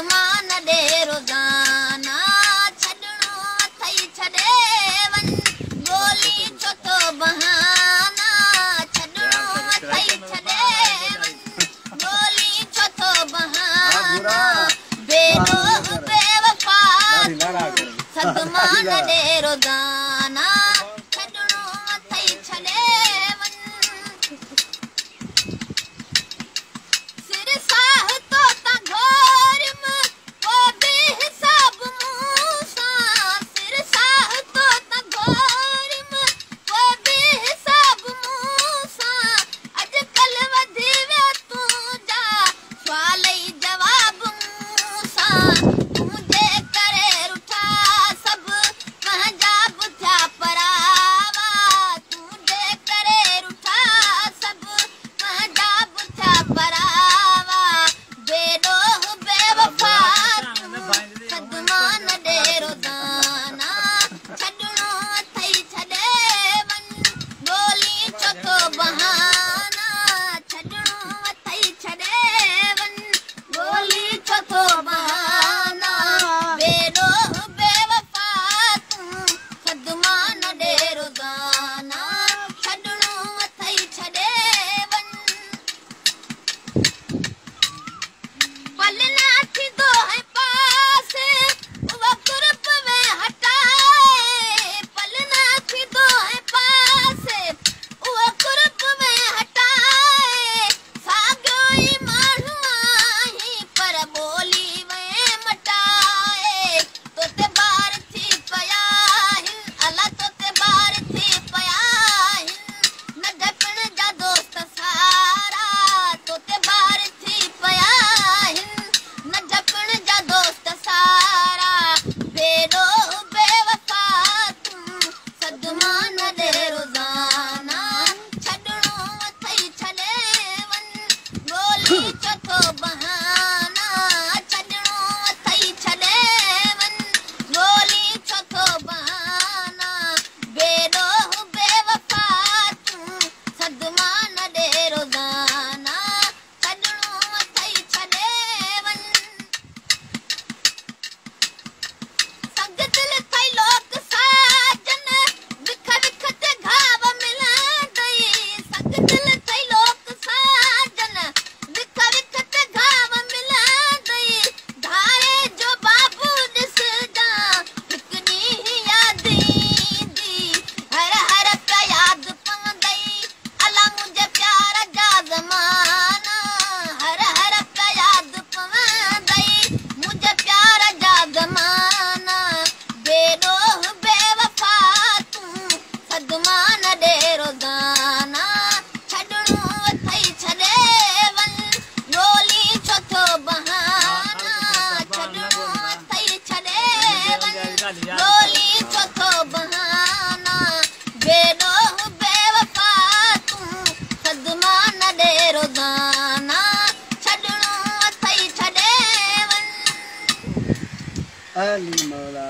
सदमान दे रोज़ाना छॾणो अथई छॾे वञ गोली छो थो बहाना छॾणो अथई छॾे वञ गोली छो थो बहाना बेरोह बेवफा सदमान दे रोज़ाना छॾणो अथई छॾे वञ सिर साह तो ता घोर को बेहिसाब मूंसां सिर साह तो ता घोर को बेहिसाब मूंसां अॼुकल्ह वधी वियो तुंहिंजा सुवाल ई जवाब मूंसां तुंहिंजे करे रुठा सभु पंहिंजा बि थिया परावा तुंहिंजे करे रुठा सभु पंहिंजा बि थिया परावा बेरोह बेवफा सदमान दे रोज़ाना छॾणो अथई छॾे वञ गोली छो थो बहाना छॾणो अथई छॾे वञ गोली छो थो बहाना बेरोह बेवफा तूं सदमान दे रोज़ाना छॾणो अथई छॾे वञ पल ना थींदो है पासे उहा कुर्ब में हटाए पल ना थींदो है पासे उहा कुर्ब में हटाए साॻियो ई माण्हू आहीं पर ॿोली में मटाए तोते ॿार थी पिया आहिनि अला तोते ॿार थी पिया आहिनि नंढपण जा दोस्त सारा तोते ॿार थी पिया आहिनि नंढपण जा दोस्त सारा बेरोह बेवफा तूं सदमान दे रोज़ाना छॾणो अथई छॾे वञ गोली छो थो बहाना छॾणो अथई छॾे वञ गोली छो थो बहाना बेरोह बेवफा तूं सदमान दे रोज़ाना छॾणो अथई छॾे वञ संग दिल थई लोक साजन विख विख ते घाव मिलंदई संग दिल थई लोक साजन विख विख ते घाव मिलंदई धारे जो बाबू ॾिसजां हिकु ॾींहुं यादि ईंदी हर हर पिया यादि पवंदई अला मुंहिंजे प्यार जा ज़माना हर हर पिया यादि पवंदई मुंहिंजे प्यार जा ज़माना बेरोह बेवफा तूं सदमान दे रोज़ाना छॾणो अथई छॾे वञ गोली छो थो बहाना छॾणो अथई छॾे वञ गोली छो थो बहाना बेरोह बेवफा तूं सदमान दे रोज़ाना छॾणो अथई छॾे वञ अली मौला